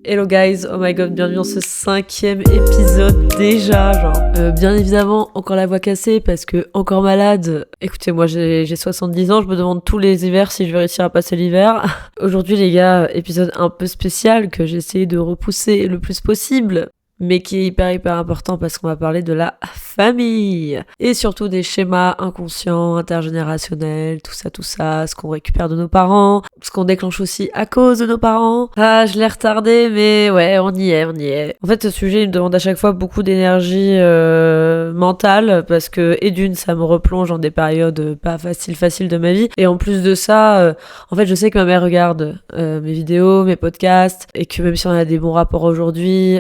Hello guys, oh my god, bienvenue dans ce 5e épisode déjà, bien évidemment, encore la voix cassée parce que encore malade. Écoutez, moi j'ai 70 ans, je me demande tous les hivers si je vais réussir à passer l'hiver. Aujourd'hui les gars, épisode un peu spécial que j'ai essayé de repousser le plus possible, mais qui est hyper important parce qu'on va parler de la famille et surtout des schémas inconscients, intergénérationnels, tout ça, ce qu'on récupère de nos parents, ce qu'on déclenche aussi à cause de nos parents. Ah, je l'ai retardé, mais ouais, on y est. En fait, ce sujet, il me demande à chaque fois beaucoup d'énergie mentale parce que, et d'une, ça me replonge dans des périodes pas faciles de ma vie, et en plus de ça, en fait, je sais que ma mère regarde mes vidéos, mes podcasts, et que même si on a des bons rapports aujourd'hui,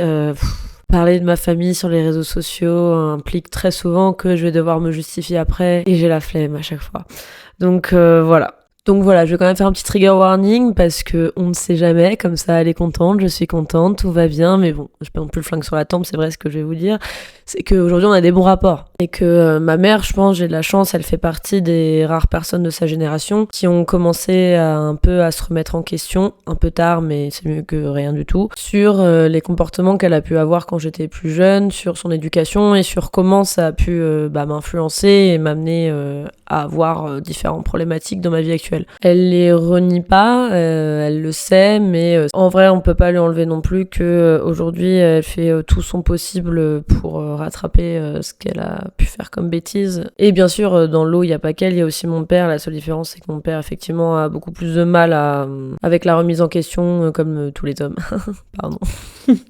parler de ma famille sur les réseaux sociaux implique très souvent que je vais devoir me justifier après et j'ai la flemme à chaque fois. Donc voilà, je vais quand même faire un petit trigger warning parce que on ne sait jamais, comme ça elle est contente, je suis contente, tout va bien, mais bon, je peux non plus le flingue sur la tempe, c'est vrai ce que je vais vous dire, c'est qu'aujourd'hui on a des bons rapports et que ma mère, je pense, j'ai de la chance, elle fait partie des rares personnes de sa génération qui ont commencé un peu à se remettre en question, un peu tard, mais c'est mieux que rien du tout, sur les comportements qu'elle a pu avoir quand j'étais plus jeune, sur son éducation et sur comment ça a pu m'influencer et m'amener à avoir différentes problématiques dans ma vie actuelle. Elle les renie pas, elle le sait, mais en vrai on peut pas lui enlever non plus que aujourd'hui elle fait tout son possible pour rattraper ce qu'elle a pu faire comme bêtises. Et bien sûr dans l'eau il y a pas qu'elle, il y a aussi mon père. La seule différence c'est que mon père effectivement a beaucoup plus de mal avec la remise en question comme tous les hommes. Pardon.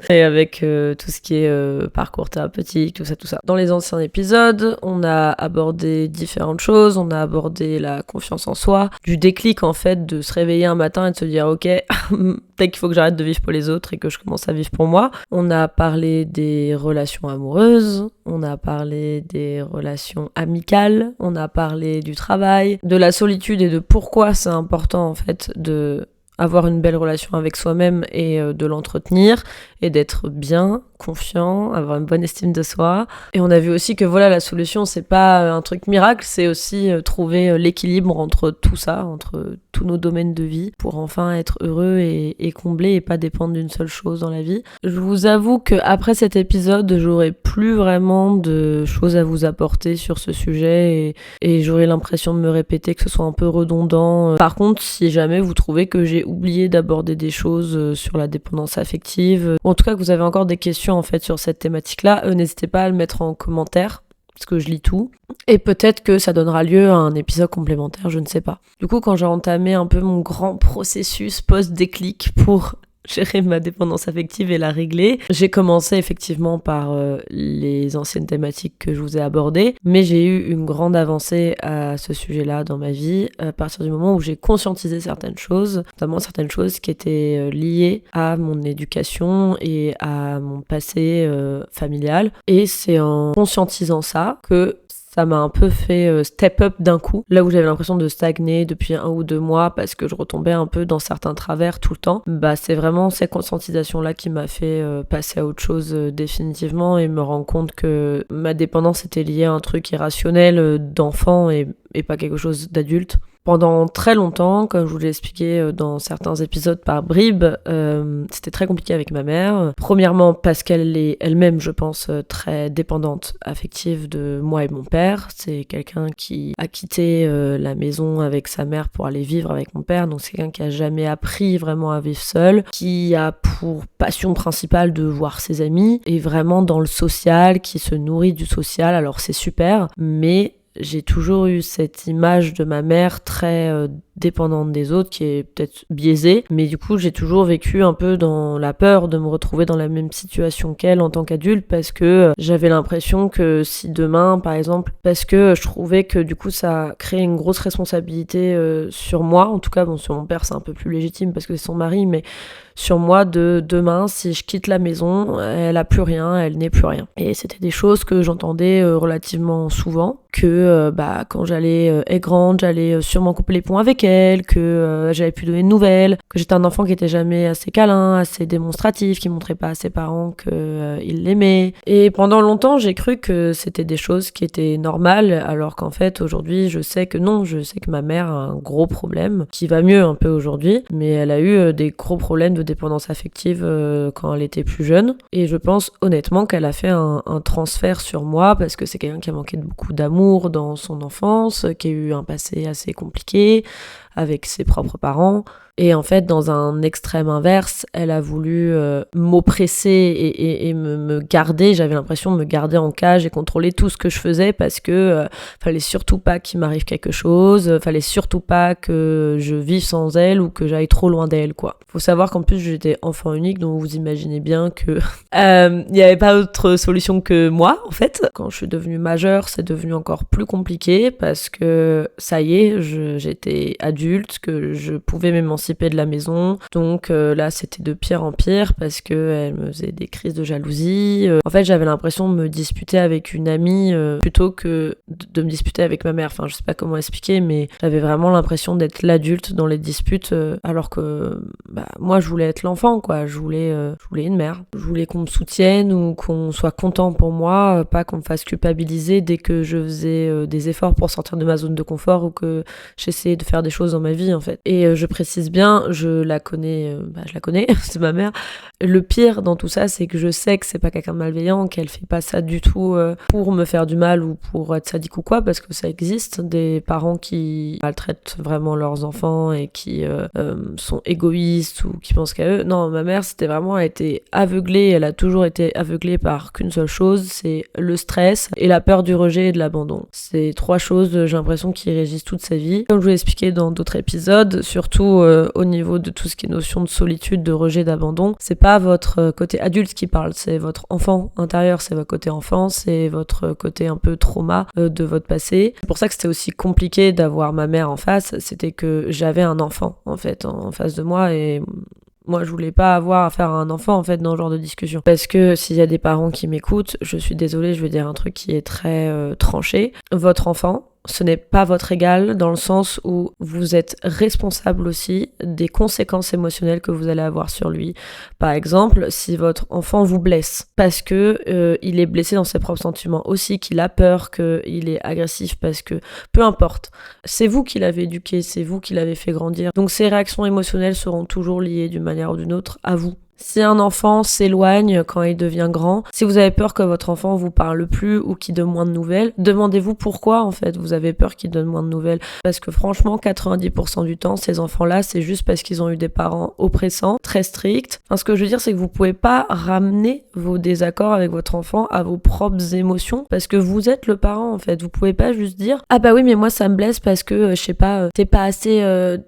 Et avec tout ce qui est parcours thérapeutique, tout ça. Dans les anciens épisodes, on a abordé différentes choses, on a abordé la confiance en soi, du déclic en fait de se réveiller un matin et de se dire ok, peut-être qu'il faut que j'arrête de vivre pour les autres et que je commence à vivre pour moi. On a parlé des relations amoureuses, on a parlé des relations amicales, on a parlé du travail, de la solitude et de pourquoi c'est important en fait de avoir une belle relation avec soi-même et de l'entretenir et d'être bien, confiant, avoir une bonne estime de soi. Et on a vu aussi que voilà, la solution c'est pas un truc miracle, c'est aussi trouver l'équilibre entre tout ça, entre tous nos domaines de vie pour enfin être heureux et comblé et pas dépendre d'une seule chose dans la vie. Je vous avoue que après cet épisode, j'aurais plus vraiment de choses à vous apporter sur ce sujet et j'aurais l'impression de me répéter, que ce soit un peu redondant. Par contre, si jamais vous trouvez que j'ai oublié d'aborder des choses sur la dépendance affective, ou en tout cas que vous avez encore des questions en fait sur cette thématique-là, n'hésitez pas à le mettre en commentaire, parce que je lis tout. Et peut-être que ça donnera lieu à un épisode complémentaire, je ne sais pas. Du coup, quand j'ai entamé un peu mon grand processus post-déclic pour gérer ma dépendance affective et la régler, j'ai commencé effectivement par les anciennes thématiques que je vous ai abordées, mais j'ai eu une grande avancée à ce sujet-là dans ma vie à partir du moment où j'ai conscientisé certaines choses, notamment certaines choses qui étaient liées à mon éducation et à mon passé familial. Et c'est en conscientisant ça que ça m'a un peu fait step up d'un coup, là où j'avais l'impression de stagner depuis 1 ou 2 mois parce que je retombais un peu dans certains travers tout le temps. C'est vraiment cette conscientisation-là qui m'a fait passer à autre chose définitivement et me rendre compte que ma dépendance était liée à un truc irrationnel d'enfant et pas quelque chose d'adulte. Pendant très longtemps, comme je vous l'ai expliqué dans certains épisodes par bribes, c'était très compliqué avec ma mère. Premièrement parce qu'elle est elle-même, je pense, très dépendante affective de moi et mon père. C'est quelqu'un qui a quitté la maison avec sa mère pour aller vivre avec mon père. Donc c'est quelqu'un qui a jamais appris vraiment à vivre seul, qui a pour passion principale de voir ses amis et vraiment dans le social, qui se nourrit du social. Alors c'est super, mais j'ai toujours eu cette image de ma mère très dépendante des autres, qui est peut-être biaisée, mais du coup j'ai toujours vécu un peu dans la peur de me retrouver dans la même situation qu'elle en tant qu'adulte, parce que j'avais l'impression que si demain, par exemple, parce que je trouvais que du coup ça créait une grosse responsabilité sur moi, en tout cas sur mon père c'est un peu plus légitime parce que c'est son mari, mais sur moi de demain, si je quitte la maison, elle a plus rien, elle n'est plus rien. Et c'était des choses que j'entendais relativement souvent, que quand j'allais être grande, j'allais sûrement couper les ponts avec elle, que j'avais plus donner de nouvelles, que j'étais un enfant qui était jamais assez câlin, assez démonstratif, qui montrait pas à ses parents qu'il l'aimait. Et pendant longtemps, j'ai cru que c'était des choses qui étaient normales, alors qu'en fait, aujourd'hui, je sais que non, je sais que ma mère a un gros problème, qui va mieux un peu aujourd'hui, mais elle a eu des gros problèmes de dépendance affective quand elle était plus jeune. Et je pense honnêtement qu'elle a fait un transfert sur moi, parce que c'est quelqu'un qui a manqué de beaucoup d'amour dans son enfance, qui a eu un passé assez compliqué avec ses propres parents. Et en fait, dans un extrême inverse, elle a voulu m'oppresser et me garder. J'avais l'impression de me garder en cage et contrôler tout ce que je faisais parce que fallait surtout pas qu'il m'arrive quelque chose, fallait surtout pas que je vive sans elle ou que j'aille trop loin d'elle, quoi. Faut savoir qu'en plus, j'étais enfant unique, donc vous imaginez bien que il y avait pas autre solution que moi, en fait. Quand je suis devenue majeure, c'est devenu encore plus compliqué parce que ça y est, j'étais adulte, que je pouvais m'émanciper de la maison, donc là c'était de pire en pire parce que elle me faisait des crises de jalousie. En fait, j'avais l'impression de me disputer avec une amie plutôt que de me disputer avec ma mère. Enfin, je sais pas comment expliquer, mais j'avais vraiment l'impression d'être l'adulte dans les disputes, alors que moi je voulais être l'enfant, quoi. Je voulais une mère. Je voulais qu'on me soutienne ou qu'on soit content pour moi, pas qu'on me fasse culpabiliser dès que je faisais des efforts pour sortir de ma zone de confort ou que j'essayais de faire des choses dans ma vie, en fait. Et je précise bien, je la connais, c'est ma mère. Le pire dans tout ça, c'est que je sais que c'est pas quelqu'un de malveillant, qu'elle fait pas ça du tout pour me faire du mal ou pour être sadique ou quoi, parce que ça existe, des parents qui maltraitent vraiment leurs enfants et qui sont égoïstes ou qui pensent qu'à eux. Non, ma mère, elle a été aveuglée, elle a toujours été aveuglée par qu'une seule chose, c'est le stress et la peur du rejet et de l'abandon. C'est 3 choses, j'ai l'impression, qui régissent toute sa vie. Comme je vous l'ai expliqué dans d'autres épisodes, surtout au niveau de tout ce qui est notion de solitude, de rejet, d'abandon, c'est pas votre côté adulte qui parle, c'est votre enfant intérieur, c'est votre côté enfant, c'est votre côté un peu trauma de votre passé. C'est pour ça que c'était aussi compliqué d'avoir ma mère en face, c'était que j'avais un enfant en fait en face de moi et moi, je voulais pas avoir affaire à un enfant, en fait, dans ce genre de discussion. Parce que s'il y a des parents qui m'écoutent, je suis désolée, je vais dire un truc qui est très tranché. Votre enfant, ce n'est pas votre égal dans le sens où vous êtes responsable aussi des conséquences émotionnelles que vous allez avoir sur lui. Par exemple, si votre enfant vous blesse parce que il est blessé dans ses propres sentiments aussi, qu'il a peur, qu'il est agressif parce que peu importe, c'est vous qui l'avez éduqué, c'est vous qui l'avez fait grandir. Donc ces réactions émotionnelles seront toujours liées d'une manière ou d'une autre à vous. Si un enfant s'éloigne quand il devient grand, si vous avez peur que votre enfant vous parle plus ou qu'il donne moins de nouvelles, demandez-vous pourquoi en fait vous avez peur qu'il donne moins de nouvelles. Parce que franchement, 90% du temps, ces enfants-là, c'est juste parce qu'ils ont eu des parents oppressants, très stricts. Enfin, ce que je veux dire, c'est que vous pouvez pas ramener vos désaccords avec votre enfant à vos propres émotions parce que vous êtes le parent en fait. Vous pouvez pas juste dire « Ah bah oui, mais moi ça me blesse parce que, je sais pas, t'es pas assez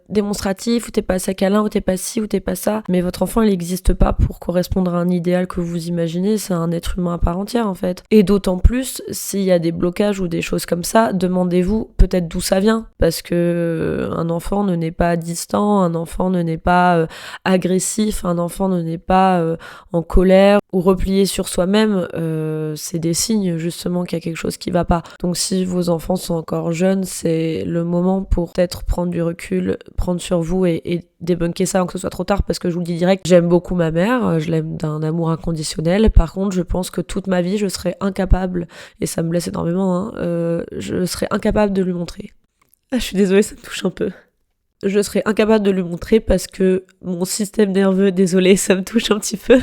démonstratif ou t'es pas assez câlin ou t'es pas ci ou t'es pas ça. » Mais votre enfant, il existe pas pour correspondre à un idéal que vous imaginez, c'est un être humain à part entière en fait. Et d'autant plus, s'il y a des blocages ou des choses comme ça, demandez-vous peut-être d'où ça vient, parce que un enfant ne naît pas distant, un enfant ne naît pas agressif, un enfant ne naît pas en colère ou replié sur soi-même, c'est des signes justement qu'il y a quelque chose qui va pas. Donc si vos enfants sont encore jeunes, c'est le moment pour peut-être prendre du recul, prendre sur vous et débunker ça avant que ce soit trop tard, parce que je vous le dis direct, j'aime beaucoup ma mère, je l'aime d'un amour inconditionnel. Par contre, je pense que toute ma vie, je serais incapable, et ça me blesse énormément, je serais incapable de lui montrer. Ah, je suis désolée, ça me touche un peu. Je serais incapable de lui montrer parce que mon système nerveux, désolé, ça me touche un petit peu.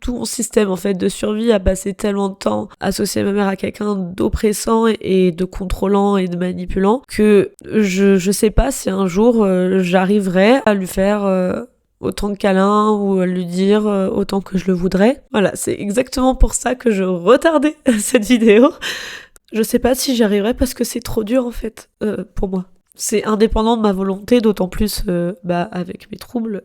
Tout mon système en fait de survie a passé tellement de temps associé à ma mère à quelqu'un d'oppressant et de contrôlant et de manipulant que je sais pas si un jour j'arriverai à lui faire autant de câlins ou à lui dire autant que je le voudrais. Voilà, c'est exactement pour ça que je retardais cette vidéo. Je sais pas si j'y arriverai parce que c'est trop dur en fait pour moi. c'est indépendant de ma volonté, d'autant plus avec mes troubles,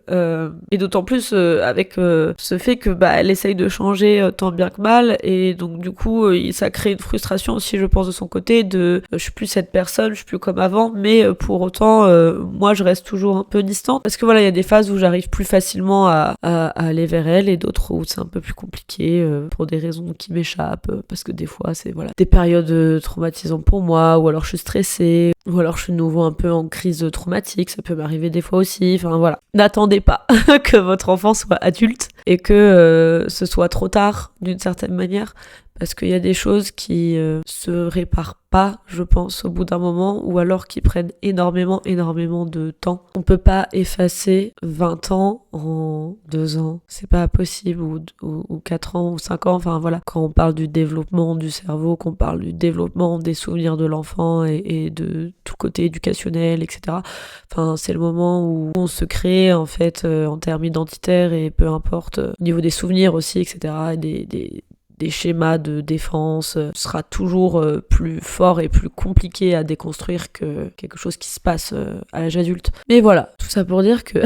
et d'autant plus avec ce fait que elle essaye de changer tant bien que mal, et donc du coup ça crée une frustration aussi, je pense, de son côté, de je suis plus cette personne, je suis plus comme avant, mais pour autant moi je reste toujours un peu distante, parce que voilà, il y a des phases où j'arrive plus facilement à aller vers elle, et d'autres où c'est un peu plus compliqué pour des raisons qui m'échappent, parce que des fois c'est des périodes traumatisantes pour moi, ou alors je suis stressée, ou alors je suis de nouveau un peu en crise traumatique, ça peut m'arriver des fois aussi, enfin voilà. N'attendez pas que votre enfant soit adulte et que ce soit trop tard d'une certaine manière, parce qu'il y a des choses qui se réparent pas, je pense, au bout d'un moment, ou alors qui prennent énormément de temps. On peut pas effacer 20 ans en 2 ans, c'est pas possible, ou 4 ans, ou 5 ans, enfin voilà. Quand on parle du développement du cerveau, qu'on parle du développement des souvenirs de l'enfant et de tout côté éducationnel, etc. Enfin, c'est le moment où on se crée, en fait, en termes identitaires, et peu importe, au niveau des souvenirs aussi, etc., des schémas de défense, sera toujours plus fort et plus compliqué à déconstruire que quelque chose qui se passe à l'âge adulte. Mais voilà, tout ça pour dire que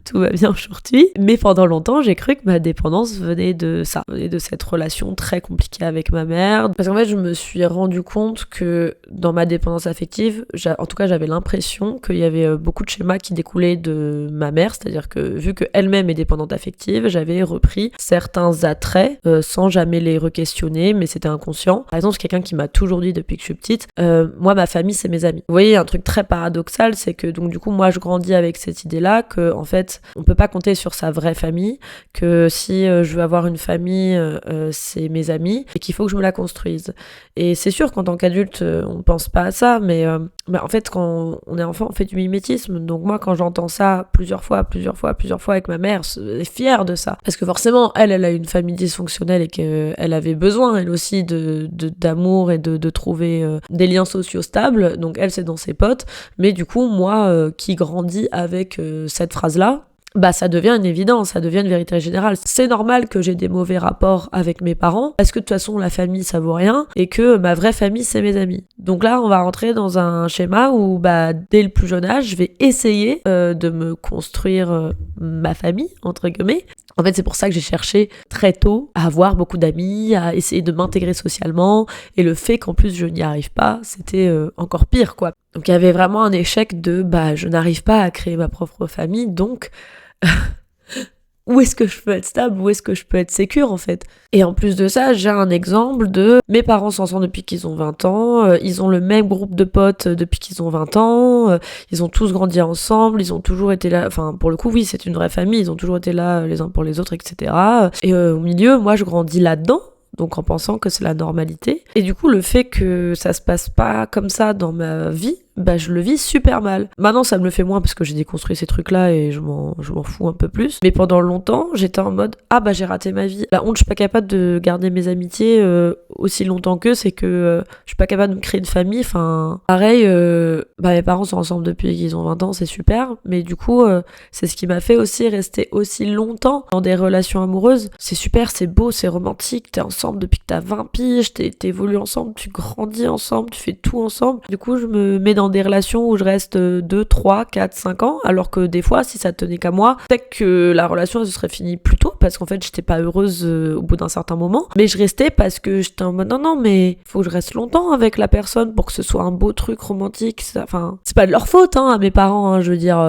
tout va bien aujourd'hui. Mais pendant longtemps, j'ai cru que ma dépendance venait de ça, venait de cette relation très compliquée avec ma mère. Parce qu'en fait, je me suis rendu compte que dans ma dépendance affective, en tout cas, j'avais l'impression qu'il y avait beaucoup de schémas qui découlaient de ma mère. C'est-à-dire que vu qu'elle-même est dépendante affective, j'avais repris certains attraits sans jamais les re-questionner, mais c'était inconscient. Par exemple, c'est quelqu'un qui m'a toujours dit depuis que je suis petite, moi, ma famille, c'est mes amis. Vous voyez, un truc très paradoxal, c'est que donc du coup, moi, je grandis avec cette idée-là que, en fait, on peut pas compter sur sa vraie famille, que si je veux avoir une famille, c'est mes amis, et qu'il faut que je me la construise. Et c'est sûr qu'en tant qu'adulte, on pense pas à ça, mais en fait, quand on est enfant, on fait du mimétisme. Donc moi, quand j'entends ça plusieurs fois avec ma mère, elle est fière de ça. Parce que forcément, elle a une famille dysfonctionnelle, et qu'elle avait besoin, elle aussi, d'amour et de trouver des liens sociaux stables. Donc elle, c'est dans ses potes. Mais du coup, moi, qui grandis avec cette phrase-là, ça devient une évidence, ça devient une vérité générale. C'est normal que j'ai des mauvais rapports avec mes parents, parce que de toute façon, la famille, ça vaut rien, et que ma vraie famille, c'est mes amis. Donc là, on va rentrer dans un schéma où, dès le plus jeune âge, je vais essayer de me construire ma famille, entre guillemets. En fait, c'est pour ça que j'ai cherché très tôt à avoir beaucoup d'amis, à essayer de m'intégrer socialement, et le fait qu'en plus je n'y arrive pas, c'était encore pire, quoi. Donc il y avait vraiment un échec de je n'arrive pas à créer ma propre famille, donc où est-ce que je peux être stable, où est-ce que je peux être sécure, en fait. Et en plus de ça, j'ai un exemple de mes parents sont ensemble depuis qu'ils ont 20 ans, ils ont le même groupe de potes depuis qu'ils ont 20 ans, ils ont tous grandi ensemble, ils ont toujours été là, enfin pour le coup oui, c'est une vraie famille, ils ont toujours été là les uns pour les autres, etc. Et au milieu, moi je grandis là-dedans, donc en pensant que c'est la normalité. Et du coup, le fait que ça se passe pas comme ça dans ma vie, je le vis super mal. Maintenant, ça me le fait moins parce que j'ai déconstruit ces trucs-là et je m'en fous un peu plus. Mais pendant longtemps, j'étais en mode j'ai raté ma vie. La honte, je suis pas capable de garder mes amitiés aussi longtemps qu'eux, c'est que je suis pas capable de me créer une famille. Enfin, pareil, mes parents sont ensemble depuis qu'ils ont 20 ans, c'est super. Mais du coup, c'est ce qui m'a fait aussi rester aussi longtemps dans des relations amoureuses. C'est super, c'est beau, c'est romantique, t'es ensemble depuis que t'as 20 piges, t'évolues ensemble, tu grandis ensemble, tu fais tout ensemble. Du coup, je me mets dans des relations où je reste 2, 3, 4, 5 ans, alors que des fois, si ça tenait qu'à moi, peut-être que la relation elle se serait finie plus tôt, parce qu'en fait, j'étais pas heureuse au bout d'un certain moment. Mais je restais parce que j'étais en mode non, mais faut que je reste longtemps avec la personne pour que ce soit un beau truc romantique. Enfin, c'est pas de leur faute, à mes parents, je veux dire,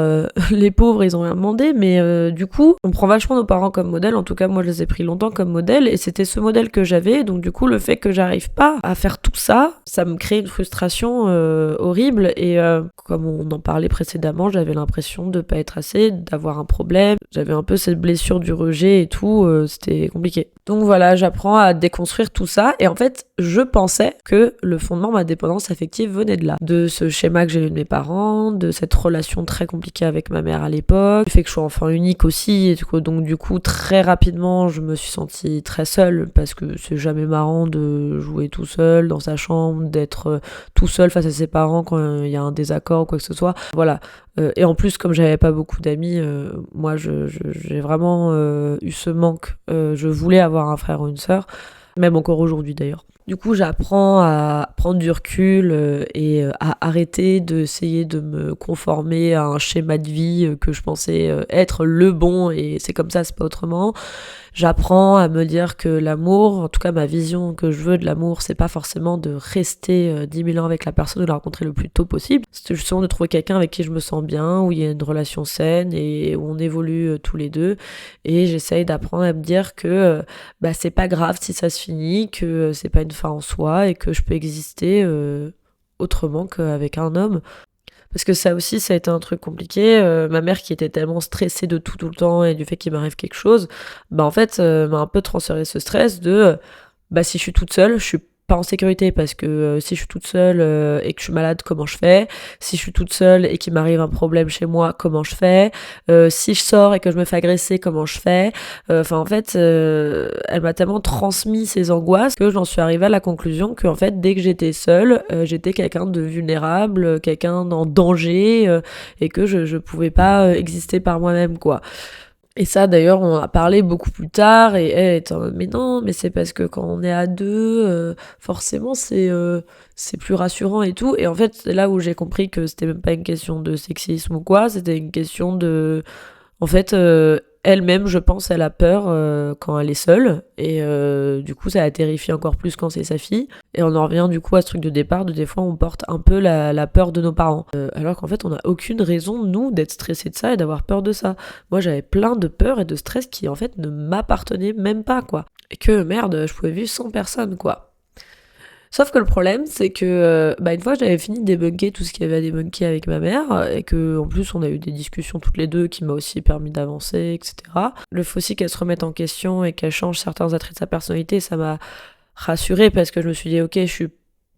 les pauvres, ils ont rien demandé, mais du coup, on prend vachement nos parents comme modèle. En tout cas, moi, je les ai pris longtemps comme modèle, et c'était ce modèle que j'avais. Donc, du coup, le fait que j'arrive pas à faire tout ça, ça me crée une frustration horrible. Et comme on en parlait précédemment, j'avais l'impression de pas être assez, d'avoir un problème. J'avais un peu cette blessure du rejet et tout, c'était compliqué. Donc voilà, j'apprends à déconstruire tout ça. Et en fait, je pensais que le fondement de ma dépendance affective venait de là. De ce schéma que j'ai eu de mes parents, de cette relation très compliquée avec ma mère à l'époque, du fait que je suis enfant unique aussi. Et donc du coup, très rapidement, je me suis sentie très seule, parce que c'est jamais marrant de jouer tout seul dans sa chambre, d'être tout seul face à ses parents quand il y a un désaccord ou quoi que ce soit. Voilà. Et en plus, comme j'avais pas beaucoup d'amis, moi j'ai vraiment eu ce manque. Je voulais avoir un frère ou une sœur, même encore aujourd'hui d'ailleurs. Du coup, j'apprends à prendre du recul et à arrêter d'essayer de me conformer à un schéma de vie que je pensais être le bon et c'est comme ça, c'est pas autrement. J'apprends à me dire que l'amour, en tout cas ma vision que je veux de l'amour, c'est pas forcément de rester 10 000 ans avec la personne ou de la rencontrer le plus tôt possible. C'est justement de trouver quelqu'un avec qui je me sens bien, où il y a une relation saine et où on évolue tous les deux. Et j'essaye d'apprendre à me dire que c'est pas grave si ça se finit, que c'est pas une fin en soi et que je peux exister autrement qu'avec un homme. Parce que ça aussi, ça a été un truc compliqué. Ma mère qui était tellement stressée de tout le temps et du fait qu'il m'arrive quelque chose, en fait, m'a un peu transféré ce stress de si je suis toute seule, je suis pas en sécurité parce que si je suis toute seule et que je suis malade, comment je fais? Si je suis toute seule et qu'il m'arrive un problème chez moi, comment je fais? Si je sors et que je me fais agresser, comment je fais? En fait, elle m'a tellement transmis ces angoisses que j'en suis arrivée à la conclusion que en fait, dès que j'étais seule, j'étais quelqu'un de vulnérable, quelqu'un en danger et que je pouvais pas exister par moi-même, quoi. Et ça, d'ailleurs, on en a parlé beaucoup plus tard, et elle était en mode, mais non, mais c'est parce que quand on est à deux, forcément, c'est plus rassurant et tout. Et en fait, c'est là où j'ai compris que c'était même pas une question de sexisme ou quoi, c'était une question de... En fait, elle-même, je pense, elle a peur quand elle est seule, et du coup, ça la terrifie encore plus quand c'est sa fille. Et on en revient du coup à ce truc de départ, de des fois, on porte un peu la peur de nos parents. Alors qu'en fait, on n'a aucune raison, nous, d'être stressés de ça et d'avoir peur de ça. Moi, j'avais plein de peurs et de stress qui, en fait, ne m'appartenaient même pas, quoi. Et que, merde, je pouvais vivre sans personne, quoi. Sauf que le problème, c'est que une fois j'avais fini de débunker tout ce qu'il y avait à débunker avec ma mère, et que en plus on a eu des discussions toutes les deux qui m'a aussi permis d'avancer, etc. Le fait aussi qu'elle se remette en question et qu'elle change certains attraits de sa personnalité, ça m'a rassurée parce que je me suis dit ok, je suis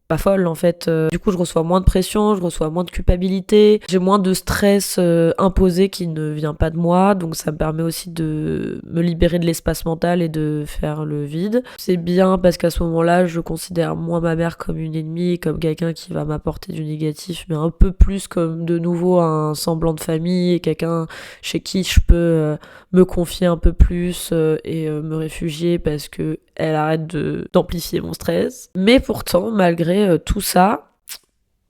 pas folle en fait. Du coup, je reçois moins de pression, je reçois moins de culpabilité, j'ai moins de stress imposé qui ne vient pas de moi, donc ça me permet aussi de me libérer de l'espace mental et de faire le vide. C'est bien parce qu'à ce moment-là, je considère moins ma mère comme une ennemie, comme quelqu'un qui va m'apporter du négatif, mais un peu plus comme de nouveau un semblant de famille et quelqu'un chez qui je peux me confier un peu plus et me réfugier parce que elle arrête d'amplifier mon stress. Mais pourtant, malgré tout ça,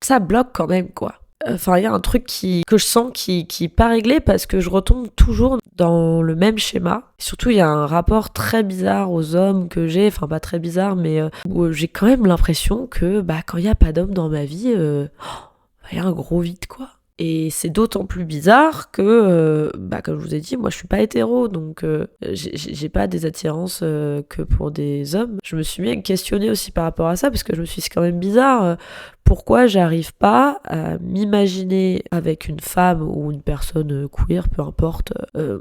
ça bloque quand même, quoi. Enfin, il y a un truc que je sens qui est pas réglé parce que je retombe toujours dans le même schéma. Surtout, il y a un rapport très bizarre aux hommes que j'ai, enfin pas très bizarre, mais où j'ai quand même l'impression que quand il y a pas d'homme dans ma vie, il y a un gros vide, quoi. Et c'est d'autant plus bizarre que, comme je vous ai dit, moi je suis pas hétéro, donc j'ai pas des attirances que pour des hommes. Je me suis mis à me questionner aussi par rapport à ça, parce que je me suis dit c'est quand même bizarre, pourquoi j'arrive pas à m'imaginer avec une femme ou une personne queer, peu importe,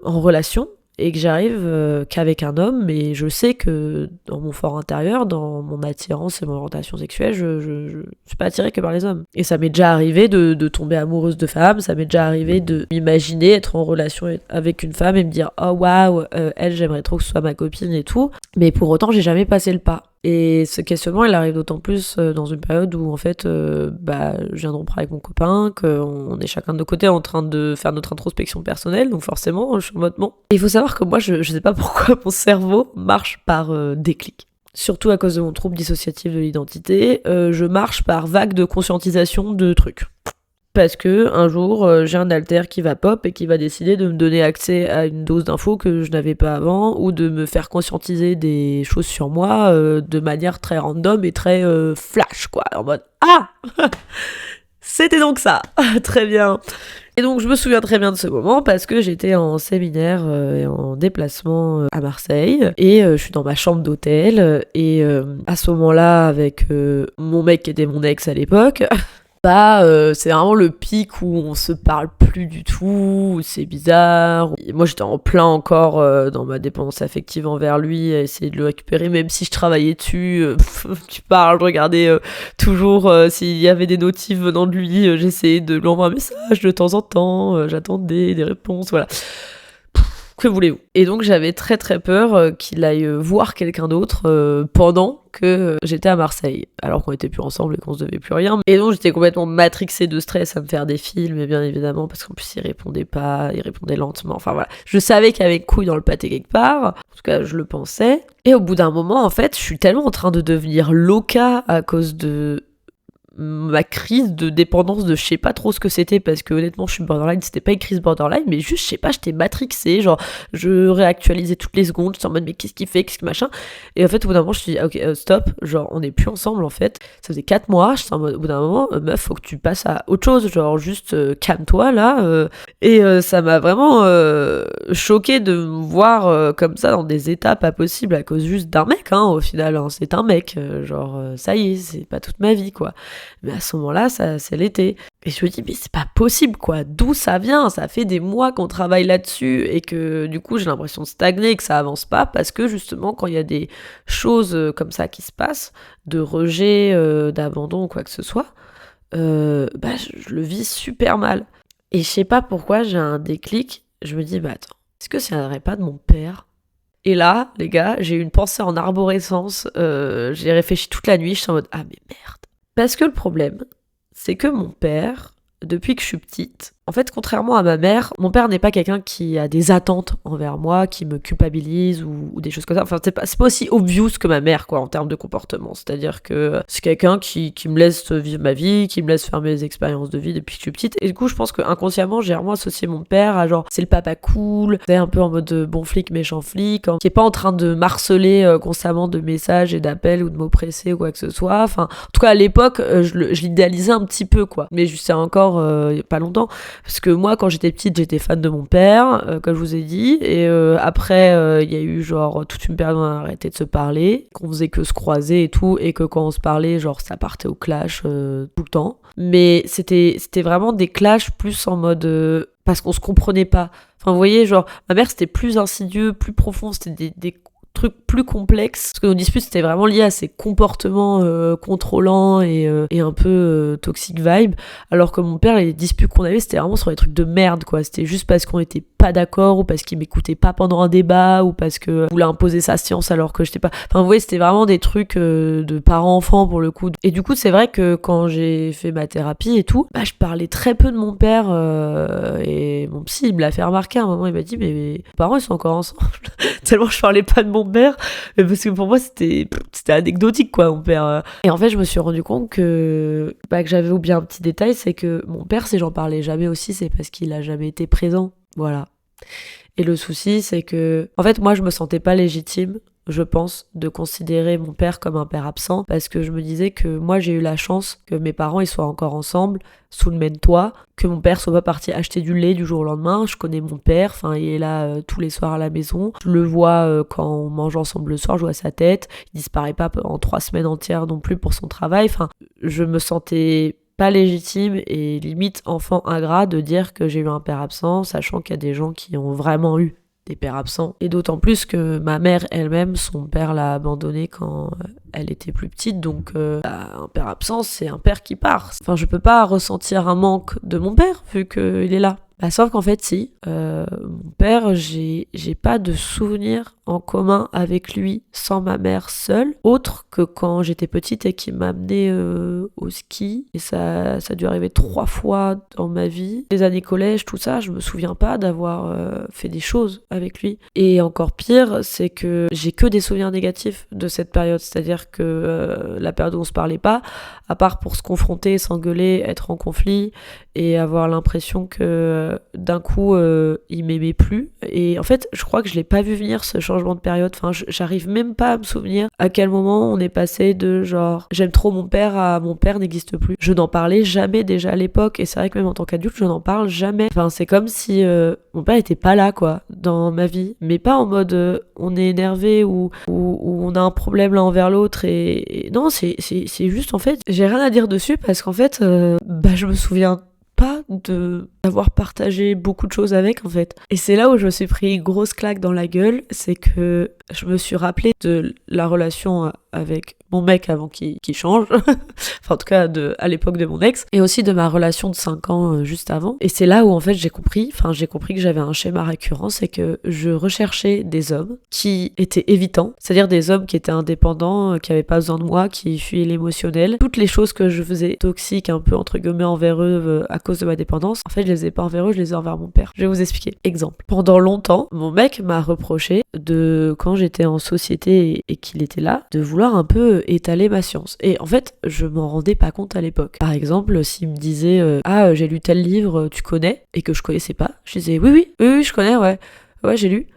en relation, et que j'arrive qu'avec un homme, mais je sais que dans mon fort intérieur, dans mon attirance et mon orientation sexuelle, je suis pas attirée que par les hommes. Et ça m'est déjà arrivé de tomber amoureuse de femmes, ça m'est déjà arrivé de m'imaginer être en relation avec une femme et me dire « Oh waouh, elle, j'aimerais trop que ce soit ma copine et tout », mais pour autant, j'ai jamais passé le pas. Et ce questionnement, il arrive d'autant plus dans une période où, en fait, je viens de rompre avec mon copain, qu'on est chacun de nos côtés en train de faire notre introspection personnelle, donc forcément, je suis en mode bon. Et il faut savoir que moi, je sais pas pourquoi mon cerveau marche par déclic. Surtout à cause de mon trouble dissociatif de l'identité, je marche par vague de conscientisation de trucs. Parce que un jour, j'ai un alter qui va pop et qui va décider de me donner accès à une dose d'infos que je n'avais pas avant, ou de me faire conscientiser des choses sur moi de manière très random et très flash, quoi. En mode « Ah !» C'était donc ça. Très bien. Et donc je me souviens très bien de ce moment parce que j'étais en séminaire et en déplacement à Marseille, et je suis dans ma chambre d'hôtel, et à ce moment-là, avec mon mec qui était mon ex à l'époque, c'est vraiment le pic où on se parle plus du tout, où c'est bizarre. Moi j'étais en plein encore dans ma dépendance affective envers lui, à essayer de le récupérer, même si je travaillais dessus. Tu parles, je regardais toujours s'il y avait des notifs venant de lui, j'essayais de lui envoyer un message de temps en temps, j'attendais des réponses, voilà. que voulez-vous? Et donc j'avais très très peur qu'il aille voir quelqu'un d'autre pendant que j'étais à Marseille, alors qu'on était plus ensemble et qu'on se devait plus rien. Et donc j'étais complètement matrixée de stress à me faire des films, et bien évidemment, parce qu'en plus il répondait pas, il répondait lentement, enfin voilà. Je savais qu'il y avait couille dans le pâté quelque part, en tout cas je le pensais. Et au bout d'un moment, en fait, je suis tellement en train de devenir loca à cause de ma crise de dépendance de je sais pas trop ce que c'était, parce que honnêtement je suis borderline, c'était pas une crise borderline, mais juste je sais pas, j'étais matrixée, genre je réactualisais toutes les secondes, j'étais en mode mais qu'est-ce qu'il fait, qu'est-ce que machin, et en fait au bout d'un moment je me suis dit ok stop, genre on est plus ensemble en fait, ça faisait 4 mois, j'étais en mode au bout d'un moment meuf faut que tu passes à autre chose, genre juste calme-toi là, et ça m'a vraiment choquée de me voir comme ça dans des états pas possibles à cause juste d'un mec, hein, au final, hein, c'est un mec, genre ça y est, c'est pas toute ma vie quoi. Mais à ce moment-là, ça, c'est l'été. Et je me dis, mais c'est pas possible, quoi. D'où ça vient? Ça fait des mois qu'on travaille là-dessus et que du coup, j'ai l'impression de stagner et que ça avance pas parce que justement, quand il y a des choses comme ça qui se passent, de rejet, d'abandon ou quoi que ce soit, je le vis super mal. Et je sais pas pourquoi, j'ai un déclic. Je me dis, bah attends, est-ce que ça viendrait pas de mon père? Et là, les gars, j'ai eu une pensée en arborescence. J'ai réfléchi toute la nuit. Je suis en mode, ah mais merde. Parce que le problème, c'est que mon père, depuis que je suis petite, en fait, contrairement à ma mère, mon père n'est pas quelqu'un qui a des attentes envers moi, qui me culpabilise ou des choses comme ça. Enfin, c'est pas aussi obvious que ma mère, quoi, en termes de comportement. C'est-à-dire que c'est quelqu'un qui me laisse vivre ma vie, qui me laisse faire mes expériences de vie depuis que je suis petite. Et du coup, je pense que inconsciemment, j'ai vraiment associé mon père à genre, c'est le papa cool, c'est un peu en mode bon flic, méchant flic, hein, qui est pas en train de m'harceler constamment de messages et d'appels ou de m'oppresser ou quoi que ce soit. Enfin, en tout cas, à l'époque, je l'idéalisais un petit peu, quoi. Mais juste encore, il y a pas longtemps. Parce que moi, quand j'étais petite, j'étais fan de mon père, comme je vous ai dit. Et après, il y a eu genre toute une période où on a arrêté de se parler, qu'on faisait que se croiser et tout, et que quand on se parlait, genre ça partait au clash tout le temps. Mais c'était vraiment des clashs plus en mode parce qu'on se comprenait pas. Enfin, vous voyez, genre ma mère c'était plus insidieux, plus profond, c'était des trucs plus complexes, parce que nos disputes c'était vraiment lié à ses comportements contrôlants et un peu toxic vibe, alors que mon père, les disputes qu'on avait c'était vraiment sur des trucs de merde quoi, c'était juste parce qu'on était pas d'accord, ou parce qu'il m'écoutait pas pendant un débat, ou parce que voulait imposer sa science alors que j'étais pas, enfin vous voyez, c'était vraiment des trucs de parents-enfants pour le coup. Et du coup c'est vrai que quand j'ai fait ma thérapie et tout, je parlais très peu de mon père, et mon psy il me l'a fait remarquer à un moment, il m'a dit mais mes parents ils sont encore ensemble tellement je parlais pas de mon père, parce que pour moi c'était anecdotique quoi, mon père. Et en fait je me suis rendu compte que j'avais oublié un petit détail, c'est que mon père, si j'en parlais jamais aussi, c'est parce qu'il a jamais été présent, voilà. Et le souci c'est que en fait moi je me sentais pas légitime, je pense, de considérer mon père comme un père absent, parce que je me disais que moi j'ai eu la chance que mes parents ils soient encore ensemble sous le même toit, que mon père soit pas parti acheter du lait du jour au lendemain. Je connais mon père, enfin il est là tous les soirs à la maison, je le vois quand on mange ensemble le soir, je vois sa tête, il disparaît pas en 3 semaines entières non plus pour son travail. Enfin je me sentais pas légitime et limite enfant ingrat de dire que j'ai eu un père absent, sachant qu'il y a des gens qui ont vraiment eu des pères absents. Et d'autant plus que ma mère elle-même, son père l'a abandonnée quand elle était plus petite, donc un père absent, c'est un père qui part. Enfin, je peux pas ressentir un manque de mon père vu qu'il est là. Sauf qu'en fait, si. Mon père, j'ai pas de souvenir en commun avec lui sans ma mère seule, autre que quand j'étais petite et qu'il m'a amenée au ski. Et ça a dû arriver 3 fois dans ma vie. Les années collège, tout ça, je me souviens pas d'avoir fait des choses avec lui. Et encore pire, c'est que j'ai que des souvenirs négatifs de cette période. C'est-à-dire que la période où on se parlait pas, à part pour se confronter, s'engueuler, être en conflit et avoir l'impression que d'un coup il m'aimait plus. Et en fait je crois que je l'ai pas vu venir ce changement de période. Enfin j'arrive même pas à me souvenir à quel moment on est passé de genre j'aime trop mon père à mon père n'existe plus. Je n'en parlais jamais déjà à l'époque, et c'est vrai que même en tant qu'adulte je n'en parle jamais. Enfin c'est comme si mon père était pas là quoi dans ma vie, mais pas en mode on est énervé ou on a un problème l'un envers l'autre, et non c'est juste en fait j'ai rien à dire dessus, parce qu'en fait je me souviens pas d'avoir partagé beaucoup de choses avec en fait. Et c'est là où je me suis pris une grosse claque dans la gueule, c'est que je me suis rappelée de la relation avec mon mec avant qu'il change, enfin en tout cas à l'époque de mon ex, et aussi de ma relation de 5 ans juste avant. Et c'est là où en fait j'ai compris que j'avais un schéma récurrent, c'est que je recherchais des hommes qui étaient évitants, c'est-à-dire des hommes qui étaient indépendants, qui avaient pas besoin de moi, qui fuyaient l'émotionnel. Toutes les choses que je faisais toxiques un peu entre guillemets envers eux à cause de ma dépendance, en fait je les faisais pas envers eux, je les faisais envers mon père. Je vais vous expliquer. Exemple. Pendant longtemps, mon mec m'a reproché de, quand j'étais en société et qu'il était là, de vouloir un peu étaler ma science. Et en fait, je m'en rendais pas compte à l'époque. Par exemple, s'il me disait j'ai lu tel livre, tu connais, et que je connaissais pas, je disais oui, je connais, ouais, j'ai lu.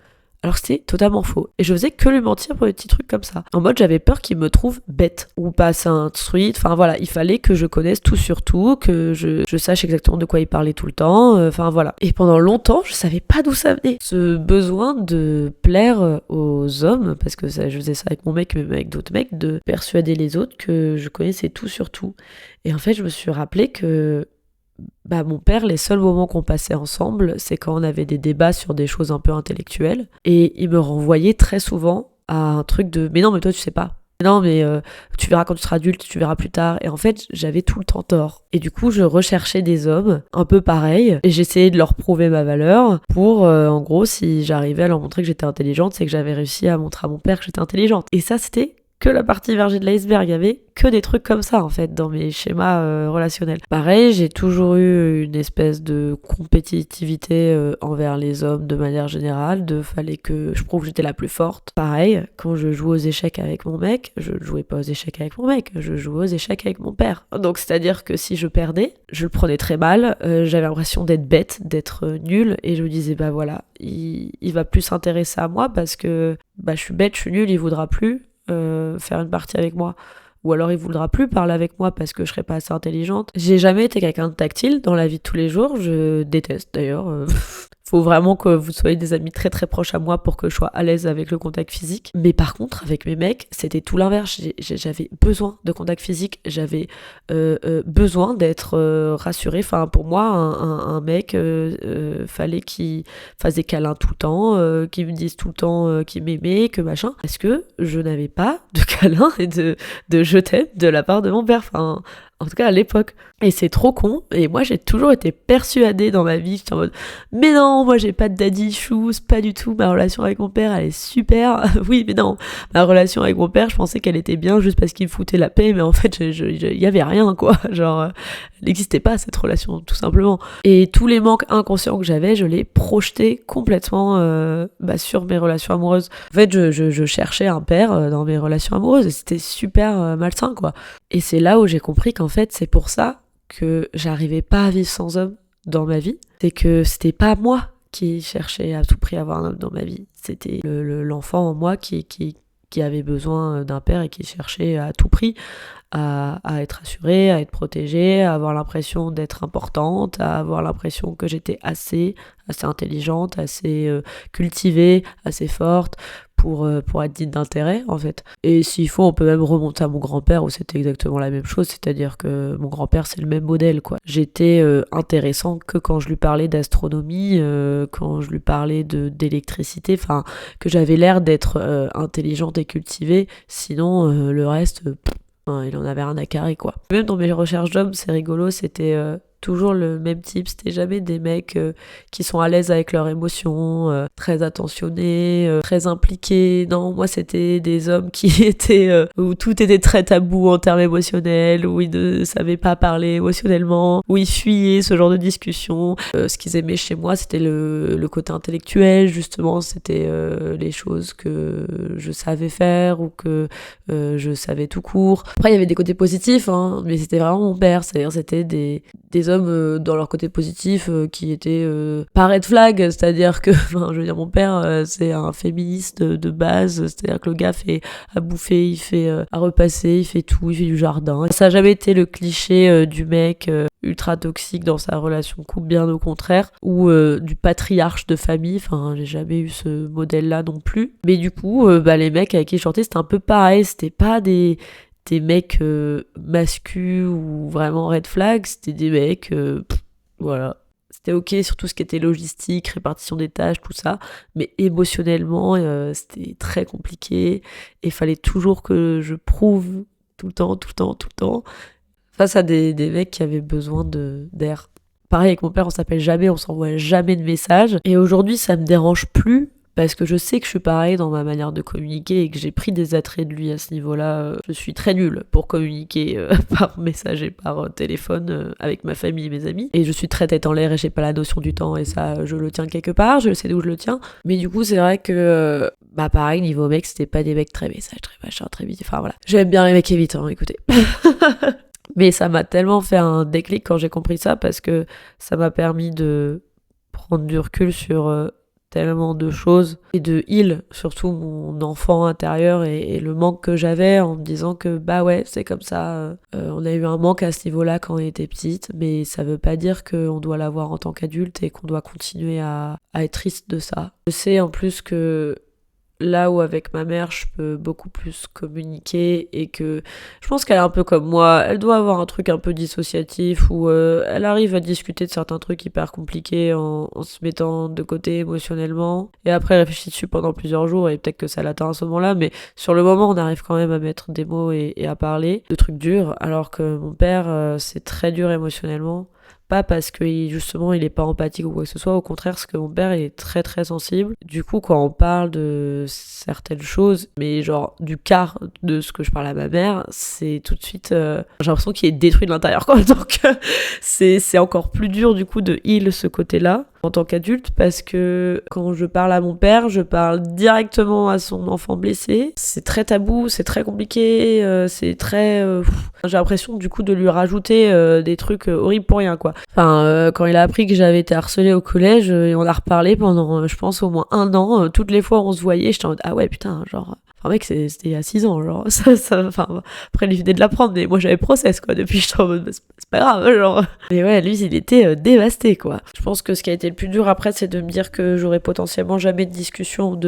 Alors que c'était totalement faux. Et je faisais que lui mentir pour des petits trucs comme ça. En mode, j'avais peur qu'il me trouve bête ou pas assez instruite. Enfin voilà, il fallait que je connaisse tout sur tout, que je sache exactement de quoi il parlait tout le temps. Enfin voilà. Et pendant longtemps, je savais pas d'où ça venait. Ce besoin de plaire aux hommes, parce que ça, je faisais ça avec mon mec, mais avec d'autres mecs, de persuader les autres que je connaissais tout sur tout. Et en fait, je me suis rappelé que mon père, les seuls moments qu'on passait ensemble, c'est quand on avait des débats sur des choses un peu intellectuelles. Et il me renvoyait très souvent à un truc de « mais non, mais toi, tu sais pas. Non, mais tu verras quand tu seras adulte, tu verras plus tard. » Et en fait, j'avais tout le temps tort. Et du coup, je recherchais des hommes un peu pareils. Et j'essayais de leur prouver ma valeur pour, en gros, si j'arrivais à leur montrer que j'étais intelligente, c'est que j'avais réussi à montrer à mon père que j'étais intelligente. Et ça, c'était que la partie émergée de l'iceberg. Il y avait que des trucs comme ça en fait dans mes schémas relationnels. Pareil, j'ai toujours eu une espèce de compétitivité envers les hommes de manière générale, fallait que je prouve que j'étais la plus forte. Pareil, quand je jouais aux échecs avec mon mec, je ne jouais pas aux échecs avec mon mec, je jouais aux échecs avec mon père. Donc c'est-à-dire que si je perdais, je le prenais très mal, j'avais l'impression d'être bête, d'être nulle, et je me disais voilà, il va plus s'intéresser à moi parce que je suis bête, je suis nulle, il voudra plus faire une partie avec moi, ou alors il voudra plus parler avec moi parce que je serai pas assez intelligente. J'ai jamais été quelqu'un de tactile dans la vie de tous les jours, je déteste d'ailleurs. Faut vraiment que vous soyez des amis très très proches à moi pour que je sois à l'aise avec le contact physique. Mais par contre, avec mes mecs, c'était tout l'inverse. J'avais besoin de contact physique, j'avais besoin d'être rassurée. Enfin, pour moi, un mec, fallait qu'il fasse des câlins tout le temps, qu'il me dise tout le temps qu'il m'aimait, que machin. Parce que je n'avais pas de câlins et de je t'aime de la part de mon père. Enfin, en tout cas à l'époque. Et c'est trop con. Et moi j'ai toujours été persuadée dans ma vie, j'étais en mode mais non, moi j'ai pas de daddy issues, pas du tout, ma relation avec mon père elle est super. Oui mais non, ma relation avec mon père je pensais qu'elle était bien juste parce qu'il me foutait la paix, mais en fait il y avait rien quoi, genre elle n'existait pas cette relation tout simplement. Et tous les manques inconscients que j'avais, je les projetais complètement sur mes relations amoureuses. En fait je cherchais un père dans mes relations amoureuses et c'était super malsain quoi. Et c'est là où j'ai compris qu'en fait c'est pour ça que j'arrivais pas à vivre sans homme dans ma vie. C'est que c'était pas moi qui cherchais à tout prix à avoir un homme dans ma vie. C'était l'enfant en moi qui avait besoin d'un père et qui cherchait à tout prix à être assurée, à être protégée, à avoir l'impression d'être importante, à avoir l'impression que j'étais assez intelligente, assez cultivée, assez forte pour être digne d'intérêt en fait. Et s'il faut, on peut même remonter à mon grand-père où c'était exactement la même chose, c'est-à-dire que mon grand-père c'est le même modèle quoi. J'étais intéressant que quand je lui parlais d'astronomie, quand je lui parlais d'électricité, enfin que j'avais l'air d'être intelligente et cultivée, sinon le reste il en avait rien à carrer quoi. Même dans mes recherches d'hommes, c'est rigolo, c'était toujours le même type, c'était jamais des mecs qui sont à l'aise avec leurs émotions, très attentionnés, très impliqués. Non, moi c'était des hommes qui étaient où tout était très tabou en termes émotionnels, où ils ne savaient pas parler émotionnellement, où ils fuyaient ce genre de discussion. Ce qu'ils aimaient chez moi, c'était le côté intellectuel, justement, c'était les choses que je savais faire ou que je savais tout court. Après, il y avait des côtés positifs, hein, mais c'était vraiment mon père, c'est-à-dire c'était des hommes dans leur côté positif qui étaient pas red flag, c'est-à-dire que, je veux dire, mon père c'est un féministe de base, c'est-à-dire que le gars fait à bouffer, il fait à repasser, il fait tout, il fait du jardin. Ça a jamais été le cliché du mec ultra toxique dans sa relation couple, bien au contraire, ou du patriarche de famille, enfin j'ai jamais eu ce modèle-là non plus. Mais du coup, les mecs avec qui je sortais, c'était un peu pareil, c'était pas des mecs masculins ou vraiment red flag, c'était des mecs, voilà. c'était ok sur tout ce qui était logistique, répartition des tâches, tout ça, mais émotionnellement, c'était très compliqué et fallait toujours que je prouve tout le temps, face à des mecs qui avaient besoin d'air. Pareil avec mon père, on s'appelle jamais, on s'envoie jamais de messages. Et aujourd'hui, ça me dérange plus parce que je sais que je suis pareil dans ma manière de communiquer et que j'ai pris des attraits de lui à ce niveau-là. Je suis très nulle pour communiquer par message et par téléphone avec ma famille et mes amis. Et je suis très tête en l'air et j'ai pas la notion du temps et ça, je le tiens quelque part, je sais d'où je le tiens. Mais du coup, c'est vrai que, pareil, niveau mec, c'était pas des mecs très messages, très machin, très vite. Enfin voilà. J'aime bien les mecs évitants, écoutez. Mais ça m'a tellement fait un déclic quand j'ai compris ça parce que ça m'a permis de prendre du recul sur tellement de choses et de heal surtout mon enfant intérieur et le manque que j'avais en me disant que ouais c'est comme ça, on a eu un manque à ce niveau-là quand on était petite, mais ça veut pas dire qu'on doit l'avoir en tant qu'adulte et qu'on doit continuer à être triste de ça. Je sais en plus que là où avec ma mère je peux beaucoup plus communiquer et que je pense qu'elle est un peu comme moi, elle doit avoir un truc un peu dissociatif où elle arrive à discuter de certains trucs hyper compliqués en se mettant de côté émotionnellement et après elle réfléchit dessus pendant plusieurs jours et peut-être que ça l'atteint à ce moment là, mais sur le moment on arrive quand même à mettre des mots et à parler de trucs durs, alors que mon père c'est très dur émotionnellement. Pas parce que justement il est pas empathique ou quoi que ce soit, au contraire, parce que mon père est très très sensible. Du coup, quand on parle de certaines choses, mais genre du quart de ce que je parle à ma mère, c'est tout de suite, j'ai l'impression qu'il est détruit de l'intérieur, quoi. Donc c'est encore plus dur du coup de heal ce côté-là en tant qu'adulte, parce que quand je parle à mon père, je parle directement à son enfant blessé. C'est très tabou, c'est très compliqué, c'est très... j'ai l'impression du coup de lui rajouter des trucs horribles pour rien, quoi. Enfin, quand il a appris que j'avais été harcelée au collège, et on a reparlé pendant, je pense, au moins 1 an, toutes les fois où on se voyait, j'étais en mode, ah ouais, putain, genre... Enfin, mec, c'était il y a 6 ans, genre, enfin, après, lui venait de l'apprendre, mais moi, j'avais process, quoi, depuis, j'étais en mode, c'est pas grave, genre. Mais ouais, lui, il était dévasté, quoi. Je pense que ce qui a été le plus dur après, c'est de me dire que j'aurais potentiellement jamais de discussion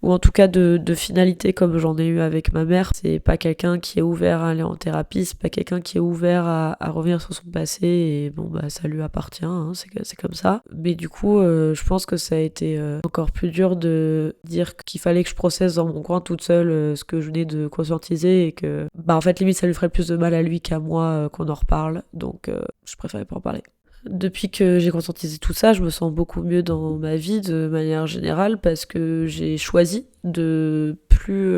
ou en tout cas de finalité comme j'en ai eu avec ma mère. C'est pas quelqu'un qui est ouvert à aller en thérapie, c'est pas quelqu'un qui est ouvert à revenir sur son passé, et bon, ça lui appartient, hein, c'est comme ça. Mais du coup, je pense que ça a été encore plus dur de dire qu'il fallait que je processe dans mon coin toute seule ce que je venais de conscientiser et que en fait limite ça lui ferait plus de mal à lui qu'à moi qu'on en reparle, donc je préférais pas en parler. Depuis que j'ai conscientisé tout ça, je me sens beaucoup mieux dans ma vie de manière générale parce que j'ai choisi de plus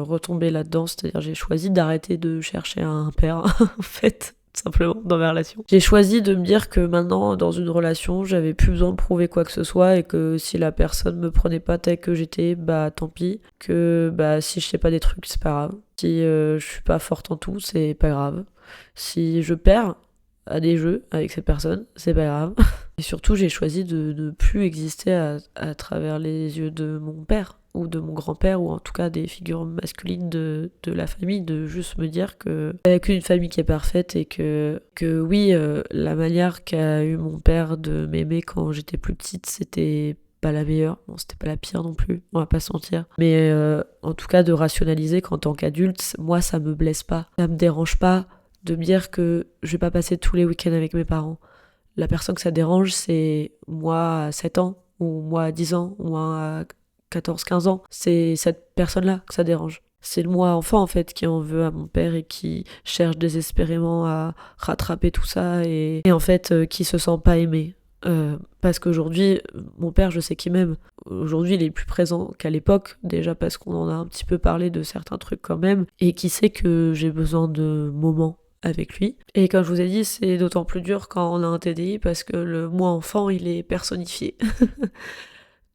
retomber là-dedans, c'est-à-dire j'ai choisi d'arrêter de chercher un père en fait, simplement dans mes relations. J'ai choisi de me dire que maintenant dans une relation j'avais plus besoin de prouver quoi que ce soit et que si la personne me prenait pas telle que j'étais, tant pis, que si je sais pas des trucs c'est pas grave, si je suis pas forte en tout c'est pas grave, si je perds à des jeux avec cette personne c'est pas grave. Et surtout j'ai choisi de ne plus exister à travers les yeux de mon père ou de mon grand-père, ou en tout cas des figures masculines de la famille, de juste me dire que il n'y a qu'une famille qui est parfaite et que oui, la manière qu'a eu mon père de m'aimer quand j'étais plus petite, c'était pas la meilleure, bon c'était pas la pire non plus, on va pas se mentir, mais en tout cas de rationaliser qu'en tant qu'adulte, moi ça me blesse pas, ça me dérange pas de me dire que je vais pas passer tous les week-ends avec mes parents. La personne que ça dérange, c'est moi à 7 ans, ou moi à 10 ans, ou moi à 14-15 ans. C'est cette personne-là que ça dérange. C'est le moi enfant, en fait, qui en veut à mon père et qui cherche désespérément à rattraper tout ça et en fait, qui se sent pas aimé. Parce qu'aujourd'hui, mon père, je sais qu'il m'aime. Aujourd'hui, il est plus présent qu'à l'époque, déjà parce qu'on en a un petit peu parlé de certains trucs quand même, et qui sait que j'ai besoin de moments avec lui. Et comme je vous ai dit, c'est d'autant plus dur quand on a un TDI parce que le moi enfant, il est personnifié.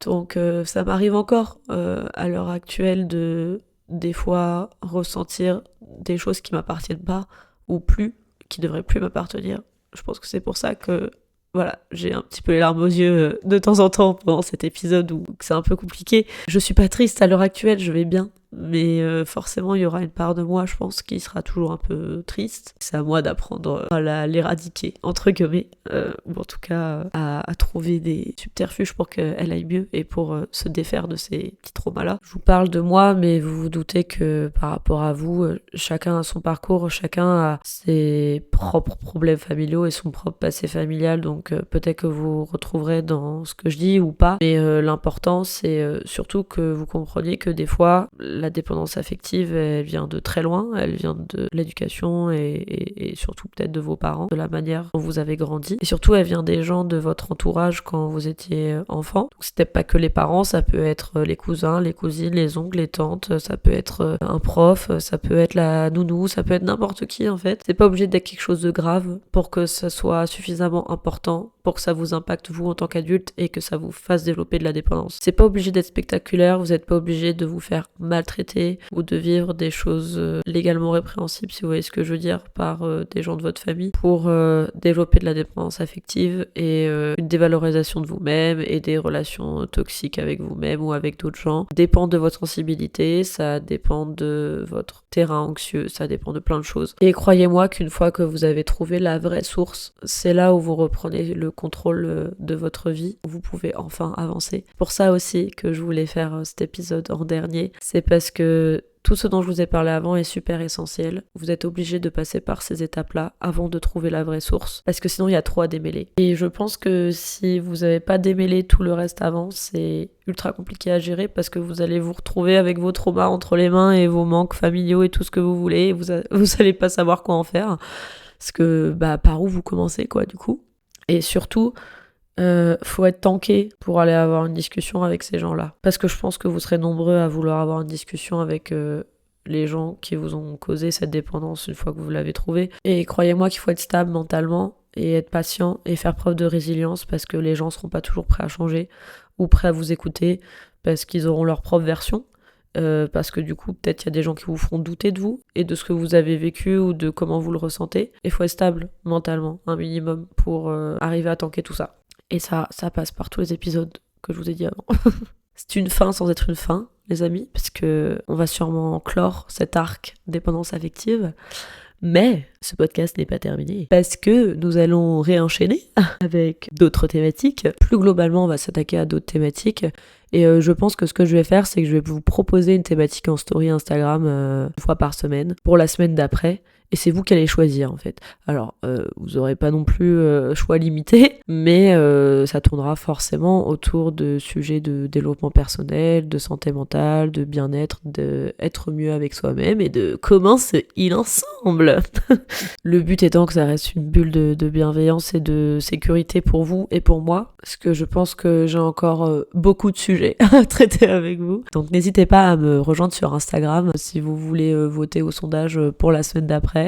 Donc ça m'arrive encore à l'heure actuelle de des fois ressentir des choses qui m'appartiennent pas ou plus, qui devraient plus m'appartenir. Je pense que c'est pour ça que voilà, j'ai un petit peu les larmes aux yeux de temps en temps pendant cet épisode où c'est un peu compliqué. Je suis pas triste à l'heure actuelle, je vais bien. mais forcément il y aura une part de moi, je pense, qui sera toujours un peu triste. C'est à moi d'apprendre à l'éradiquer, entre guillemets, ou en tout cas à trouver des subterfuges pour qu'elle aille mieux et pour se défaire de ces petits traumas-là. Je vous parle de moi, mais vous vous doutez que par rapport à vous, chacun a son parcours, chacun a ses propres problèmes familiaux et son propre passé familial, donc peut-être que vous retrouverez dans ce que je dis ou pas, mais l'important c'est surtout que vous compreniez que des fois la dépendance affective elle vient de très loin, elle vient de l'éducation et surtout peut-être de vos parents, de la manière dont vous avez grandi, et surtout elle vient des gens de votre entourage quand vous étiez enfant. Donc c'était pas que les parents, ça peut être les cousins, les cousines, les oncles, les tantes, ça peut être un prof, ça peut être la nounou, ça peut être n'importe qui en fait. C'est pas obligé d'être quelque chose de grave pour que ça soit suffisamment important pour que ça vous impacte vous en tant qu'adulte et que ça vous fasse développer de la dépendance. C'est pas obligé d'être spectaculaire, vous n'êtes pas obligé de vous faire maltraiter ou de vivre des choses légalement répréhensibles, si vous voyez ce que je veux dire, par des gens de votre famille pour développer de la dépendance affective et une dévalorisation de vous-même et des relations toxiques avec vous-même ou avec d'autres gens. Ça dépend de votre sensibilité, ça dépend de votre terrain anxieux, ça dépend de plein de choses. Et croyez-moi qu'une fois que vous avez trouvé la vraie source, c'est là où vous reprenez le contrôle de votre vie, où vous pouvez enfin avancer. Pour ça aussi que je voulais faire cet épisode en dernier, c'est parce que tout ce dont je vous ai parlé avant est super essentiel. Vous êtes obligé de passer par ces étapes-là avant de trouver la vraie source, parce que sinon il y a trop à démêler. Et je pense que si vous n'avez pas démêlé tout le reste avant, c'est ultra compliqué à gérer parce que vous allez vous retrouver avec vos traumas entre les mains et vos manques familiaux et tout ce que vous voulez. Et vous allez pas savoir quoi en faire, parce que par où vous commencez quoi du coup. Et surtout, faut être tanké pour aller avoir une discussion avec ces gens-là. Parce que je pense que vous serez nombreux à vouloir avoir une discussion avec les gens qui vous ont causé cette dépendance une fois que vous l'avez trouvée. Et croyez-moi qu'il faut être stable mentalement et être patient et faire preuve de résilience parce que les gens seront pas toujours prêts à changer ou prêts à vous écouter parce qu'ils auront leur propre version. Parce que du coup peut-être il y a des gens qui vous feront douter de vous et de ce que vous avez vécu ou de comment vous le ressentez. Il faut être stable mentalement un minimum pour arriver à tanker tout ça. Et ça passe par tous les épisodes que je vous ai dit avant. C'est une fin sans être une fin, les amis, parce que on va sûrement clore cet arc dépendance affective. Mais ce podcast n'est pas terminé parce que nous allons réenchaîner avec d'autres thématiques. Plus globalement, on va s'attaquer à d'autres thématiques. Et je pense que ce que je vais faire, c'est que je vais vous proposer une thématique en story Instagram une fois par semaine pour la semaine d'après. Et c'est vous qui allez choisir en fait. Alors, vous n'aurez pas non plus choix limité, mais ça tournera forcément autour de sujets de développement personnel, de santé mentale, de bien-être, d'être mieux avec soi-même et de comment se heal ensemble. Le but étant que ça reste une bulle de bienveillance et de sécurité pour vous et pour moi, parce que je pense que j'ai encore beaucoup de sujets à traiter avec vous. Donc n'hésitez pas à me rejoindre sur Instagram si vous voulez voter au sondage pour la semaine d'après.